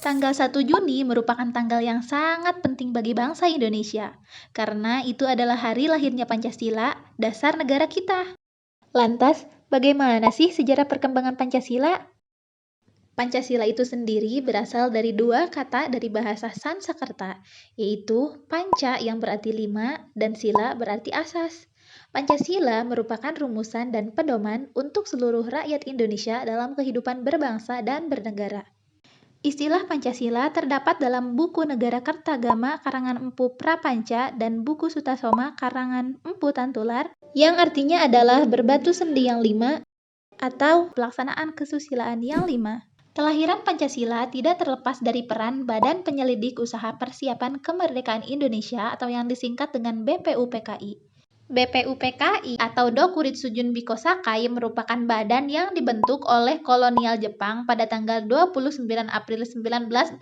Tanggal 1 Juni merupakan tanggal yang sangat penting bagi bangsa Indonesia, karena itu adalah hari lahirnya Pancasila, dasar negara kita. Lantas, bagaimana sih sejarah perkembangan Pancasila? Pancasila itu sendiri berasal dari dua kata dari bahasa Sanskerta, yaitu panca yang berarti lima dan sila berarti asas. Pancasila merupakan rumusan dan pedoman untuk seluruh rakyat Indonesia dalam kehidupan berbangsa dan bernegara. Istilah Pancasila terdapat dalam buku Negara Kertagama karangan Empu Prapanca dan buku Sutasoma karangan Empu Tantular, yang artinya adalah berbatu sendi yang lima atau pelaksanaan kesusilaan yang lima. Kelahiran Pancasila tidak terlepas dari peran Badan Penyelidik Usaha Persiapan Kemerdekaan Indonesia atau yang disingkat dengan BPUPKI. BPUPKI atau Dokuritsuju Biko Sakai merupakan badan yang dibentuk oleh kolonial Jepang pada tanggal 29 April 1945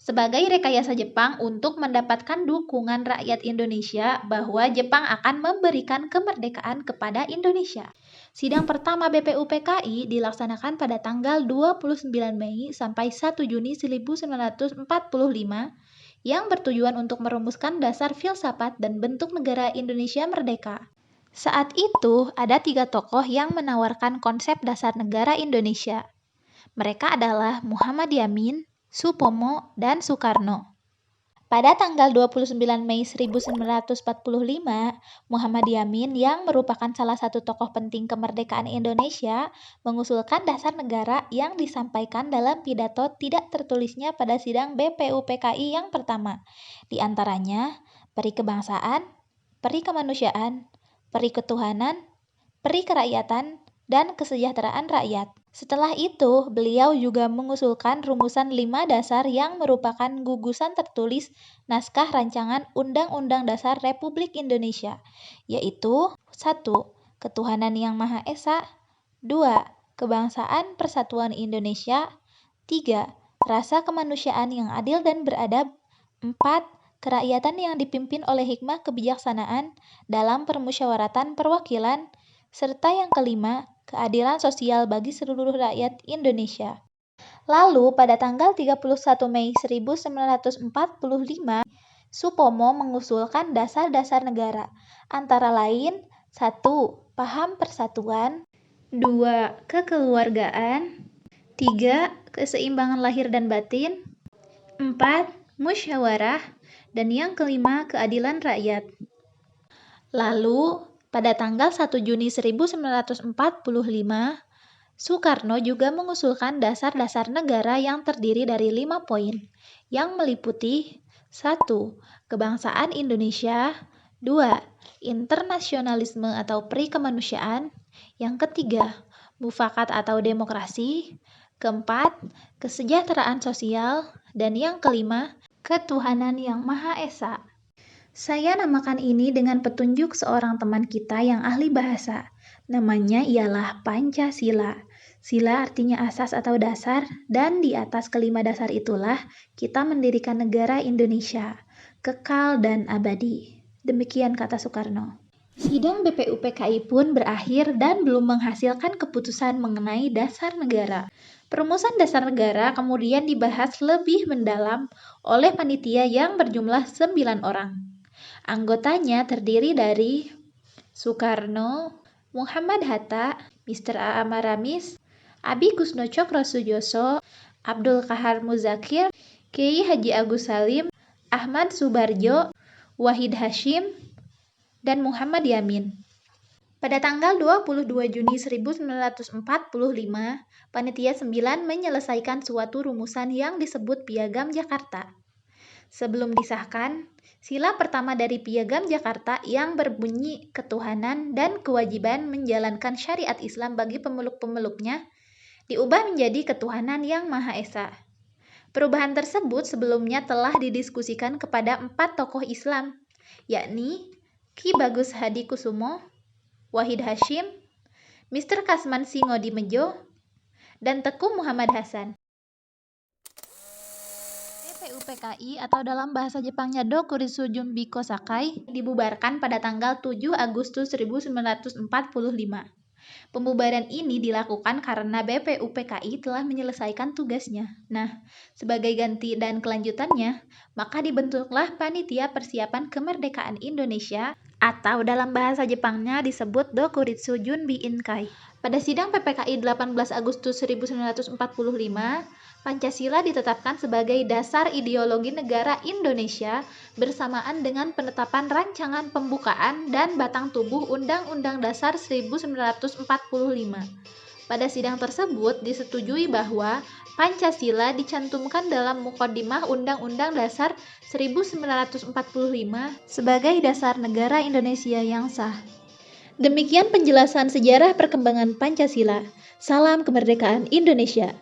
sebagai rekayasa Jepang untuk mendapatkan dukungan rakyat Indonesia bahwa Jepang akan memberikan kemerdekaan kepada Indonesia. Sidang pertama BPUPKI dilaksanakan pada tanggal 29 Mei sampai 1 Juni 1945 yang bertujuan untuk merumuskan dasar filsafat dan bentuk negara Indonesia merdeka. Saat itu, ada 3 tokoh yang menawarkan konsep dasar negara Indonesia. Mereka adalah Muhammad Yamin, Supomo, dan Soekarno. Pada tanggal 29 Mei 1945, Muhammad Yamin yang merupakan salah satu tokoh penting kemerdekaan Indonesia mengusulkan dasar negara yang disampaikan dalam pidato tidak tertulisnya pada sidang BPUPKI yang pertama. Di antaranya, peri kebangsaan, peri kemanusiaan, peri ketuhanan, peri kerakyatan, dan kesejahteraan rakyat. Setelah itu, beliau juga mengusulkan rumusan 5 dasar yang merupakan gugusan tertulis naskah rancangan Undang-Undang Dasar Republik Indonesia, yaitu 1. Ketuhanan yang Maha Esa, 2. Kebangsaan Persatuan Indonesia, 3. Rasa kemanusiaan yang adil dan beradab, 4. Kerakyatan yang dipimpin oleh hikmah kebijaksanaan dalam permusyawaratan perwakilan, serta yang kelima, keadilan sosial bagi seluruh rakyat Indonesia. Lalu, pada tanggal 31 Mei 1945, Supomo mengusulkan dasar-dasar negara, antara lain 1. Paham persatuan, 2. Kekeluargaan, 3. Keseimbangan lahir dan batin, 4. Musyawarah, dan yang kelima, keadilan rakyat. Lalu, pada tanggal 1 Juni 1945, Soekarno juga mengusulkan dasar-dasar negara yang terdiri dari 5 poin, yang meliputi 1. Kebangsaan Indonesia, 2. Internasionalisme atau peri kemanusiaan, yang ketiga, mufakat atau demokrasi, keempat, kesejahteraan sosial, dan yang kelima, ketuhanan yang Maha Esa. Saya namakan ini dengan petunjuk seorang teman kita yang ahli bahasa. Namanya ialah Pancasila. Sila artinya asas atau dasar, dan di atas kelima dasar itulah kita mendirikan negara Indonesia, kekal dan abadi. Demikian kata Soekarno. Sidang BPUPKI pun berakhir dan belum menghasilkan keputusan mengenai dasar negara. Perumusan dasar negara kemudian dibahas lebih mendalam oleh panitia yang berjumlah 9 orang. Anggotanya terdiri dari Soekarno, Muhammad Hatta, Mr. A. Maramis, Abi Kusno Cokrosujoso, Abdul Kahar Muzakir, Kiai Haji Agus Salim, Ahmad Subarjo, Wahid Hashim, dan Muhammad Yamin. Pada tanggal 22 Juni 1945, Panitia 9 menyelesaikan suatu rumusan yang disebut Piagam Jakarta. Sebelum disahkan, sila pertama dari Piagam Jakarta yang berbunyi ketuhanan dan kewajiban menjalankan syariat Islam bagi pemeluk-pemeluknya diubah menjadi ketuhanan yang Maha Esa. Perubahan tersebut sebelumnya telah didiskusikan kepada 4 tokoh Islam, yakni Ki Bagus Hadi Kusumo, Wahid Hashim, Mr. Kasman Singodimejo, dan Teku Muhammad Hasan. BPUPKI atau dalam bahasa Jepangnya Dokuritsuju Biko Sakai dibubarkan pada tanggal 7 Agustus 1945. Pembubaran ini dilakukan karena BPUPKI telah menyelesaikan tugasnya. Nah, sebagai ganti dan kelanjutannya, maka dibentuklah Panitia Persiapan Kemerdekaan Indonesia atau dalam bahasa Jepangnya disebut Dokuritsu Junbi Inkai. Pada sidang PPKI 18 Agustus 1945, Pancasila ditetapkan sebagai dasar ideologi negara Indonesia bersamaan dengan penetapan rancangan pembukaan dan batang tubuh Undang-Undang Dasar 1945. Pada sidang tersebut disetujui bahwa Pancasila dicantumkan dalam Muqaddimah Undang-Undang Dasar 1945 sebagai dasar negara Indonesia yang sah. Demikian penjelasan sejarah perkembangan Pancasila. Salam kemerdekaan Indonesia.